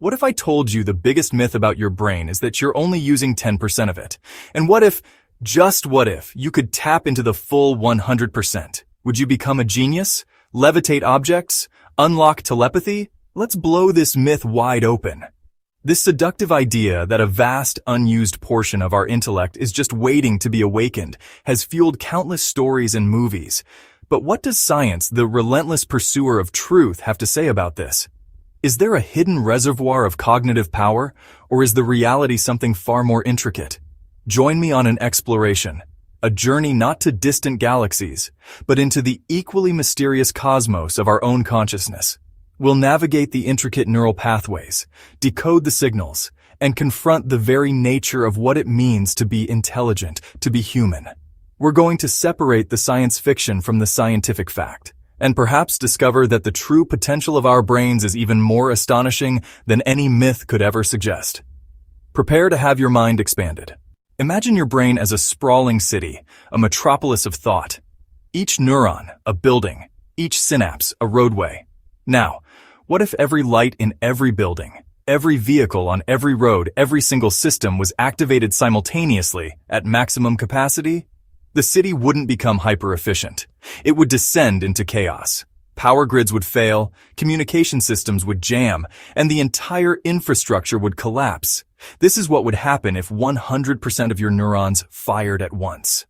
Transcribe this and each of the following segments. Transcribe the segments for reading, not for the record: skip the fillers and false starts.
What if I told you the biggest myth about your brain is that you're only using 10% of it? And what if, just what if, you could tap into the full 100%? Would you become a genius? Levitate objects? Unlock telepathy? Let's blow this myth wide open. This seductive idea that a vast, unused portion of our intellect is just waiting to be awakened has fueled countless stories and movies. But what does science, the relentless pursuer of truth, have to say about this? Is there a hidden reservoir of cognitive power, or is the reality something far more intricate? Join me on an exploration, a journey not to distant galaxies, but into the equally mysterious cosmos of our own consciousness. We'll navigate the intricate neural pathways, decode the signals, and confront the very nature of what it means to be intelligent, to be human. We're going to separate the science fiction from the scientific fact, and perhaps discover that the true potential of our brains is even more astonishing than any myth could ever suggest. Prepare to have your mind expanded. Imagine your brain as a sprawling city, a metropolis of thought. Each neuron, a building, each synapse, a roadway. Now, what if every light in every building, every vehicle on every road, every single system was activated simultaneously at maximum capacity? The city wouldn't become hyper-efficient. It would descend into chaos. Power grids would fail, communication systems would jam, and the entire infrastructure would collapse. This is what would happen if 100% of your neurons fired at once.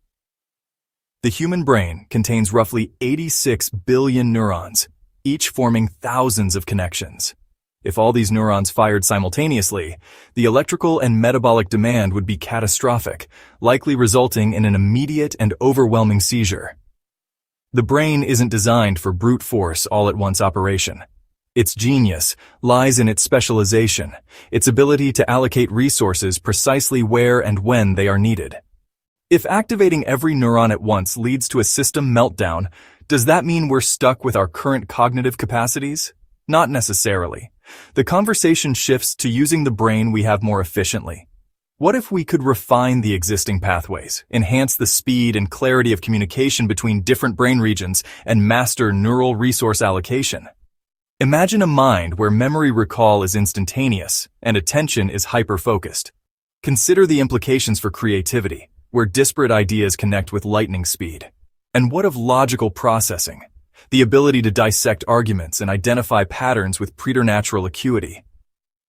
The human brain contains roughly 86 billion neurons, each forming thousands of connections. If all these neurons fired simultaneously, the electrical and metabolic demand would be catastrophic, likely resulting in an immediate and overwhelming seizure. The brain isn't designed for brute force all-at-once operation. Its genius lies in its specialization, its ability to allocate resources precisely where and when they are needed. If activating every neuron at once leads to a system meltdown, does that mean we're stuck with our current cognitive capacities? Not necessarily. The conversation shifts to using the brain we have more efficiently. What if we could refine the existing pathways, enhance the speed and clarity of communication between different brain regions, and master neural resource allocation? Imagine a mind where memory recall is instantaneous and attention is hyper-focused. Consider the implications for creativity, where disparate ideas connect with lightning speed. And what of logical processing? The ability to dissect arguments and identify patterns with preternatural acuity.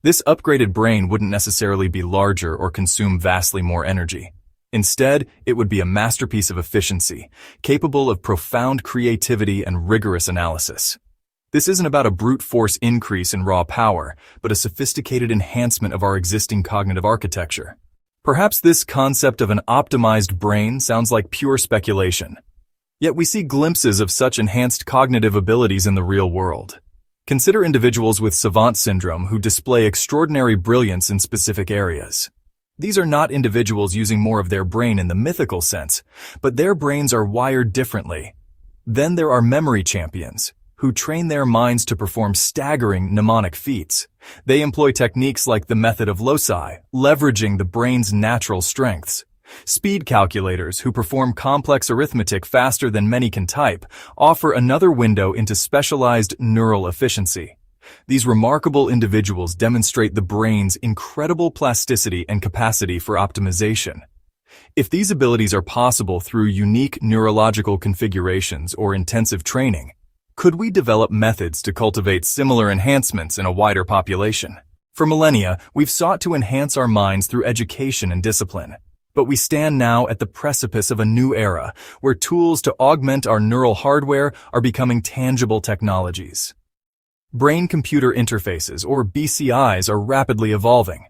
This upgraded brain wouldn't necessarily be larger or consume vastly more energy. Instead, it would be a masterpiece of efficiency, capable of profound creativity and rigorous analysis. This isn't about a brute force increase in raw power, but a sophisticated enhancement of our existing cognitive architecture. Perhaps this concept of an optimized brain sounds like pure speculation. Yet we see glimpses of such enhanced cognitive abilities in the real world. Consider individuals with savant syndrome who display extraordinary brilliance in specific areas. These are not individuals using more of their brain in the mythical sense, but their brains are wired differently. Then there are memory champions, who train their minds to perform staggering mnemonic feats. They employ techniques like the method of loci, leveraging the brain's natural strengths. Speed calculators, who perform complex arithmetic faster than many can type, offer another window into specialized neural efficiency. These remarkable individuals demonstrate the brain's incredible plasticity and capacity for optimization. If these abilities are possible through unique neurological configurations or intensive training, could we develop methods to cultivate similar enhancements in a wider population? For millennia, we've sought to enhance our minds through education and discipline. But we stand now at the precipice of a new era, where tools to augment our neural hardware are becoming tangible technologies. Brain-computer interfaces, or BCIs, are rapidly evolving.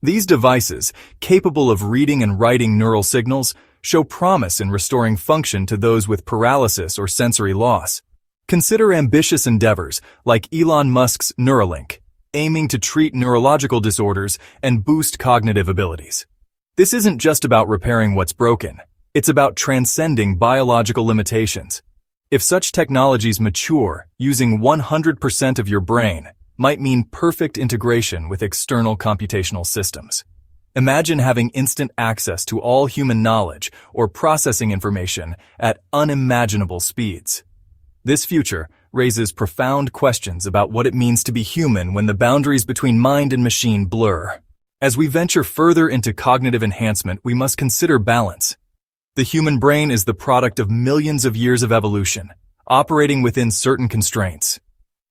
These devices, capable of reading and writing neural signals, show promise in restoring function to those with paralysis or sensory loss. Consider ambitious endeavors like Elon Musk's Neuralink, aiming to treat neurological disorders and boost cognitive abilities. This isn't just about repairing what's broken. It's about transcending biological limitations. If such technologies mature, using 100% of your brain might mean perfect integration with external computational systems. Imagine having instant access to all human knowledge or processing information at unimaginable speeds. This future, raises profound questions about what it means to be human when the boundaries between mind and machine blur. As we venture further into cognitive enhancement, we must consider balance. The human brain is the product of millions of years of evolution, operating within certain constraints.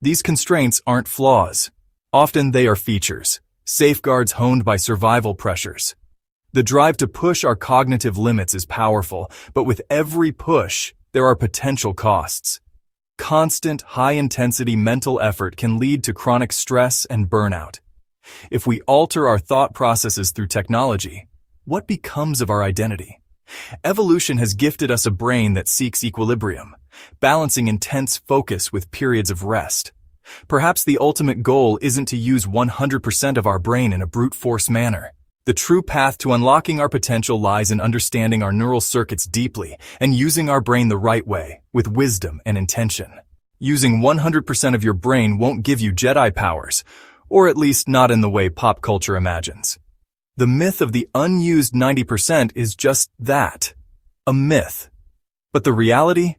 These constraints aren't flaws. Often they are features, safeguards honed by survival pressures. The drive to push our cognitive limits is powerful, but with every push, there are potential costs. Constant, high-intensity mental effort can lead to chronic stress and burnout. If we alter our thought processes through technology, what becomes of our identity? Evolution has gifted us a brain that seeks equilibrium, balancing intense focus with periods of rest. Perhaps the ultimate goal isn't to use 100% of our brain in a brute force manner. The true path to unlocking our potential lies in understanding our neural circuits deeply and using our brain the right way, with wisdom and intention. Using 100% of your brain won't give you Jedi powers, or at least not in the way pop culture imagines. The myth of the unused 90% is just that, a myth. But the reality?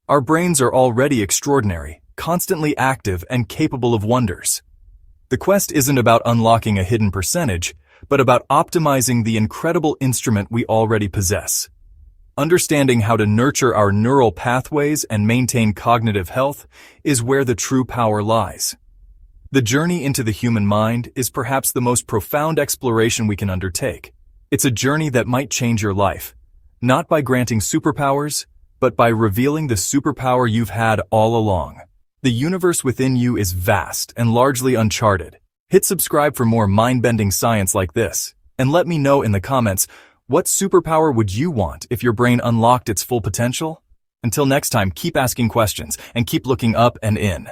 Our brains are already extraordinary, constantly active and capable of wonders. The quest isn't about unlocking a hidden percentage, but about optimizing the incredible instrument we already possess. Understanding how to nurture our neural pathways and maintain cognitive health is where the true power lies. The journey into the human mind is perhaps the most profound exploration we can undertake. It's a journey that might change your life, not by granting superpowers, but by revealing the superpower you've had all along. The universe within you is vast and largely uncharted. Hit subscribe for more mind-bending science like this, and let me know in the comments, what superpower would you want if your brain unlocked its full potential? Until next time, keep asking questions and keep looking up and in.